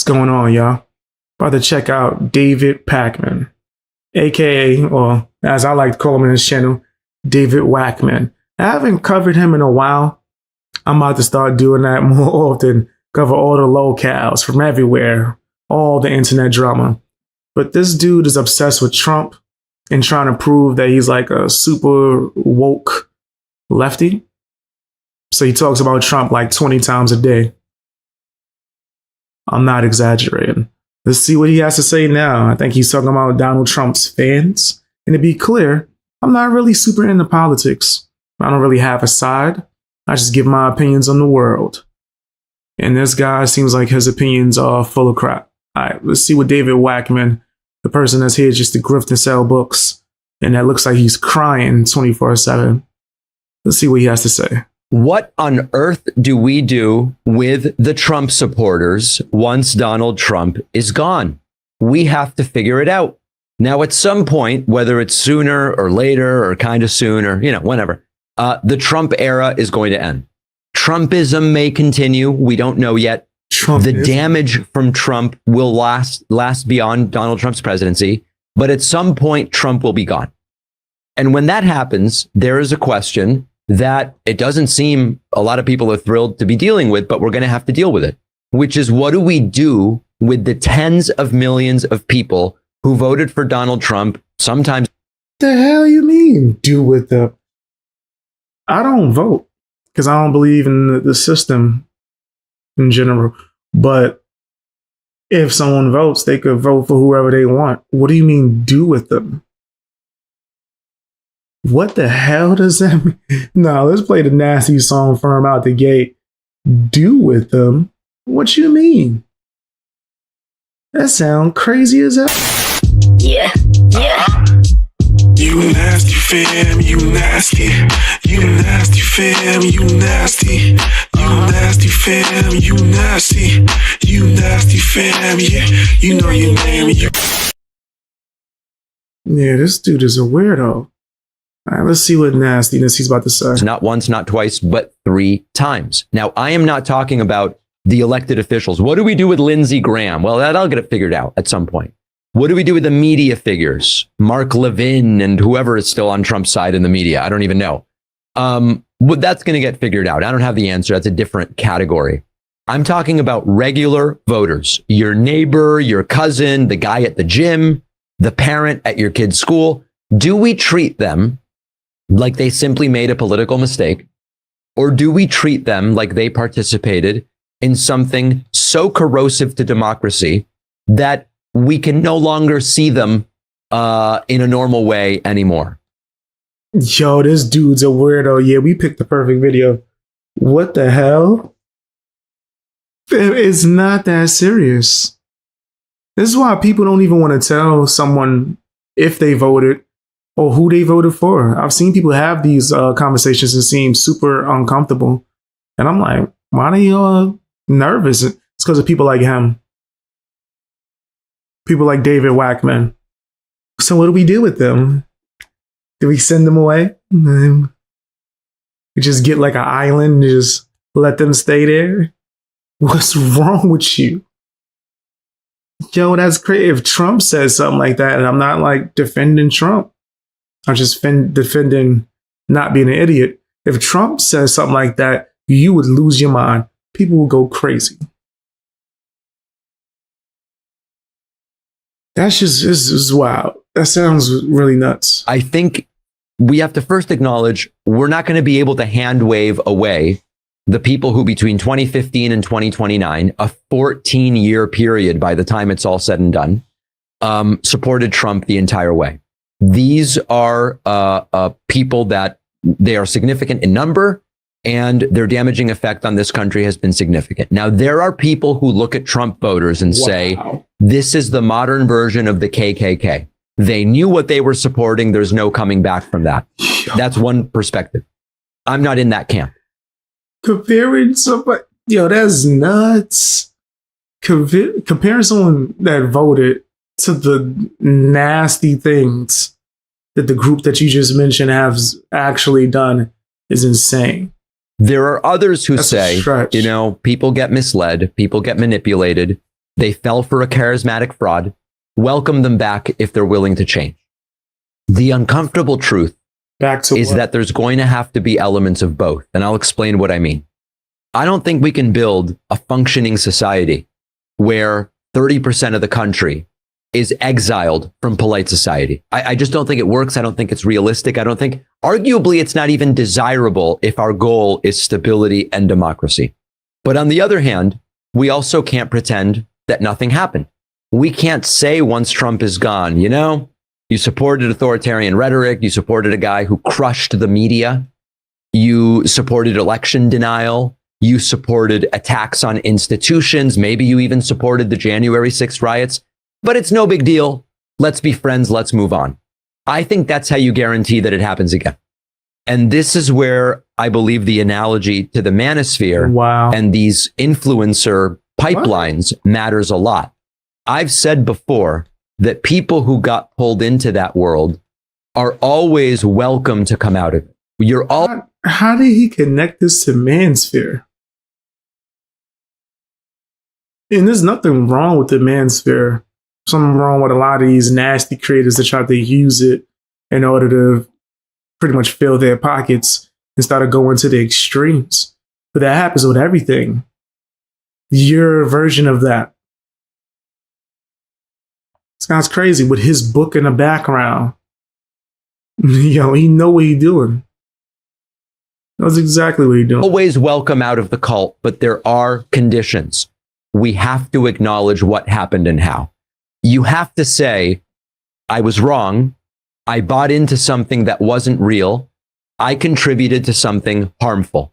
going on, y'all? About to check out David Pakman, aka, or as I like to call him in his channel, David Wackman. I haven't covered him in a while. I'm about to start doing that more often. Cover all the locales from everywhere, all the internet drama. But this dude is obsessed with Trump and trying to prove that he's like a super woke lefty. So he talks about Trump like 20 times a day. I'm not exaggerating. Let's see what he has to say now. I think he's talking about Donald Trump's fans. And to be clear, I'm not really super into politics. I don't really have a side. I just give my opinions on the world. And this guy seems like his opinions are full of crap. All right, let's see what David Wackman, the person that's here just to grift and sell books, and that looks like he's crying 24/7. Let's see what he has to say. What on earth do we do with the Trump supporters once Donald Trump is gone? We have to figure it out. Now, at some point, whether it's sooner or later or kind of soon or, whenever, the Trump era is going to end. Trumpism may continue. We don't know yet. The damage from Trump will last beyond Donald Trump's presidency. But at some point, Trump will be gone. And when that happens, there is a question that it doesn't seem a lot of people are thrilled to be dealing with, but we're going to have to deal with it, which is what do we do with the tens of millions of people who voted for Donald Trump? Sometimes. The hell you mean do with them? I don't vote because I don't believe in the system in general. But if someone votes, they could vote for whoever they want. What do you mean do with them? What the hell does that mean? No, let's play the nasty song from out the gate. Do with them? What you mean? That sounds crazy as hell. Yeah. You nasty fam, you nasty. You nasty fam, you nasty. You nasty fam, you nasty. You nasty fam, yeah. You know your name. Yeah, this dude is a weirdo. All right, let's see what nastiness he's about to say. Not once, not twice, but 3 times. Now, I am not talking about the elected officials. What do we do with Lindsey Graham? Well, I'll get it figured out at some point. What do we do with the media figures? Mark Levin and whoever is still on Trump's side in the media. I don't even know. But that's going to get figured out. I don't have the answer. That's a different category. I'm talking about regular voters. Your neighbor, your cousin, the guy at the gym, the parent at your kid's school. Do we treat them like they simply made a political mistake? Or do we treat them like they participated in something so corrosive to democracy that we can no longer see them in a normal way anymore? Yo, this dude's a weirdo. Yeah, we picked the perfect video. What the hell? It's not that serious. This is why people don't even want to tell someone if they voted or who they voted for. I've seen people have these conversations and seem super uncomfortable. And I'm like, why are you nervous? It's because of people like him. People like David Wackman. So what do we do with them? Do we send them away? We just get like an island and just let them stay there? What's wrong with you? Yo, that's crazy. If Trump says something like that, and I'm not like defending Trump, I'm just defending not being an idiot. If Trump says something like that, you would lose your mind. People will go crazy. That's just this is wild. That sounds really nuts. I think we have to first acknowledge we're not going to be able to hand wave away the people who between 2015 and 2029, a 14-year period by the time it's all said and done, supported Trump the entire way. These are people that they are significant in number, and their damaging effect on this country has been significant. Now, there are people who look at Trump voters and say, this is the modern version of the KKK. They knew what they were supporting. There's no coming back from that. That's one perspective. I'm not in that camp. Comparing somebody, yo, that's nuts. Comparing someone that voted to the nasty things that the group that you just mentioned has actually done is insane. There are others who say, people get misled, people get manipulated. They fell for a charismatic fraud. Welcome them back if they're willing to change. The uncomfortable truth Back to is what? that there's going to have to be elements of both. And I'll explain what I mean. I don't think we can build a functioning society where 30% of the country is exiled from polite society. I just don't think it works. I don't think it's realistic. I don't think, arguably, it's not even desirable if our goal is stability and democracy. But on the other hand, we also can't pretend that nothing happened. We can't say once Trump is gone, you know, you supported authoritarian rhetoric. You supported a guy who crushed the media. You supported election denial. You supported attacks on institutions. Maybe you even supported the January 6th riots. But it's no big deal. Let's be friends. Let's move on. I think that's how you guarantee that it happens again. And this is where I believe the analogy to the manosphere Wow. and these influencer pipelines matters a lot. I've said before that people who got pulled into that world are always welcome to come out of it. You're all How did he connect this to Mansphere? And there's nothing wrong with the Mansphere. Something wrong with a lot of these nasty creators that try to use it in order to pretty much fill their pockets instead of going to the extremes. But that happens with everything. Your version of that. Sounds crazy with his book in the background. Yo, he know what he's doing. That's exactly what he's doing. always welcome out of the cult, but there are conditions. We have to acknowledge what happened and how. You have to say, I was wrong. I bought into something that wasn't real. I contributed to something harmful.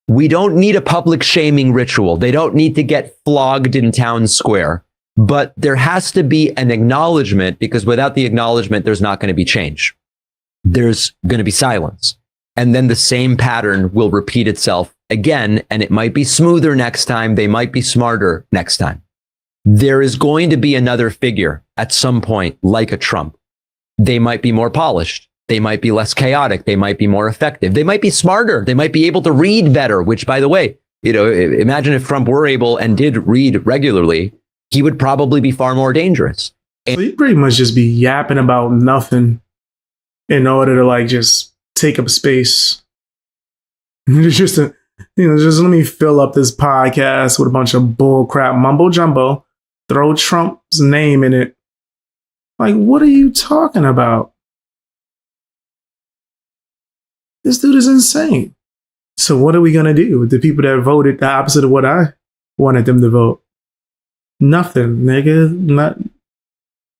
We don't need a public shaming ritual. They don't need to get flogged in town square. But there has to be an acknowledgement, because without the acknowledgement, there's not going to be change. There's going to be silence. And then the same pattern will repeat itself again, and it might be smoother next time. They might be smarter next time. There is going to be another figure at some point, like a Trump. They might be more polished. They might be less chaotic. They might be more effective. They might be smarter. They might be able to read better, which, by the way, you know, imagine if Trump were able and did read regularly, he would probably be far more dangerous. So you pretty much just be yapping about nothing in order to like just take up space. It's just a, just let me fill up this podcast with a bunch of bull crap mumbo jumbo, throw Trump's name in it. Like, what are you talking about? This dude is insane. So what are we going to do with the people that voted the opposite of what I wanted them to vote? Nothing, nigga. Not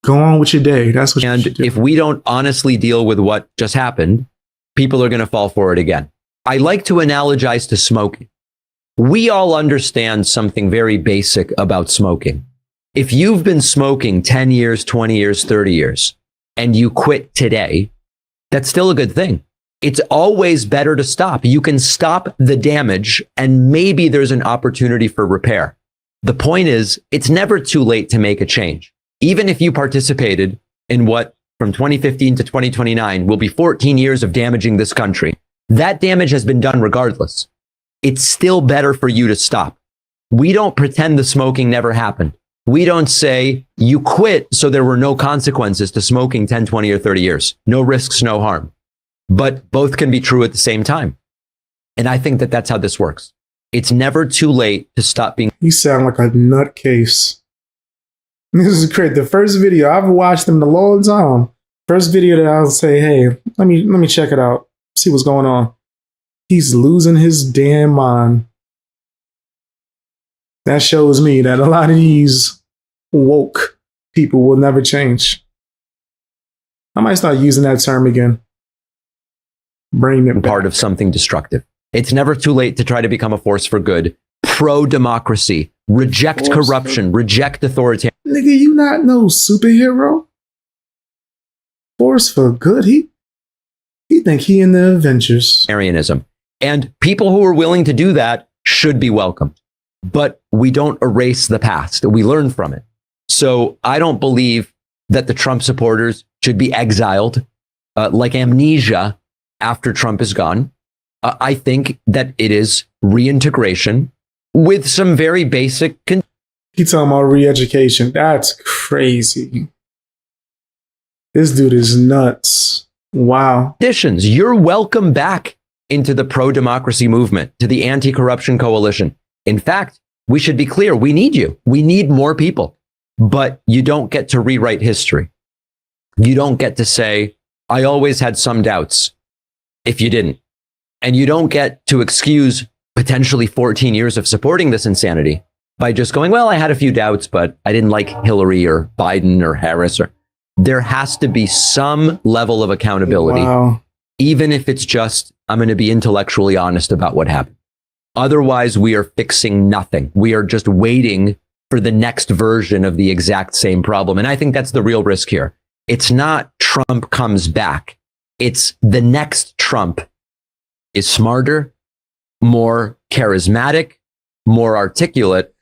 go on with your day. That's what you And should do. if we don't honestly deal with what just happened, people are going to fall for it again. I like to analogize to smoking. We all understand something very basic about smoking. If you've been smoking 10 years, 20 years, 30 years, and you quit today, that's still a good thing. It's always better to stop. You can stop the damage, and maybe there's an opportunity for repair. The point is, it's never too late to make a change. Even if you participated in what from 2015 to 2029 will be 14 years of damaging this country, that damage has been done regardless. It's still better for you to stop. We don't pretend the smoking never happened. We don't say you quit so there were no consequences to smoking 10, 20, or 30 years. No risks, no harm. But both can be true at the same time. And I think that that's how this works. It's never too late to stop being. You sound like a nutcase. This is great. The first video I've watched him in a long time. First video that I'll say, hey, let me check it out. See what's going on. He's losing his damn mind. That shows me that a lot of these woke people will never change. I might start using that term again. Bring it part back. of something destructive. It's never too late to try to become a force for good. Pro-democracy. Reject Force corruption. Reject authoritarianism. Nigga, you not no superhero? Force for good? He think he in the Avengers. And people who are willing to do that should be welcomed. But we don't erase the past. We learn from it. So I don't believe that the Trump supporters should be exiled like amnesia after Trump is gone. I think that it is reintegration with some very basic. He talking about re-education. That's crazy. This dude is nuts. Wow. Conditions. You're welcome back into the pro-democracy movement, to the anti-corruption coalition. In fact, we should be clear. We need you. We need more people. But you don't get to rewrite history. You don't get to say, I always had some doubts, if you didn't. And you don't get to excuse potentially 14 years of supporting this insanity by just going, well, I had a few doubts, but I didn't like Hillary or Biden or Harris. Or there has to be some level of accountability, Wow. even if it's just, I'm going to be intellectually honest about what happened. Otherwise, we are fixing nothing. We are just waiting for the next version of the exact same problem. And I think that's the real risk here. It's not Trump comes back. It's the next Trump is smarter, more charismatic, more articulate.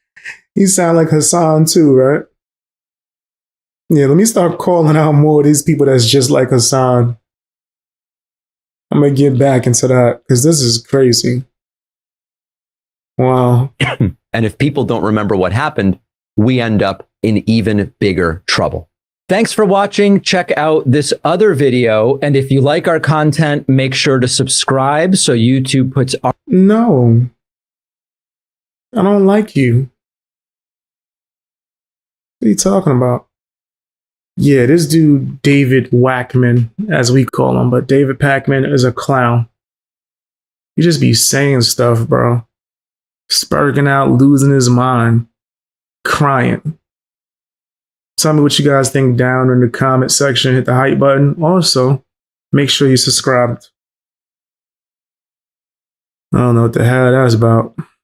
He sound like Hassan too, right? Yeah, let me start calling out more of these people that's just like Hassan. I'm going to get back into that because this is crazy. Wow. And if people don't remember what happened, we end up in even bigger trouble. Thanks for watching. Check out this other video. And if you like our content, make sure to subscribe so YouTube puts our... No. I don't like you. What are you talking about? Yeah, this dude, David Wackman, as we call him, but David Pakman is a clown. You just be saying stuff, bro. Spurging out, losing his mind, crying. Tell me what you guys think down in the comment section. Hit the hype button. Also, make sure you subscribed. I don't know what the hell that's about.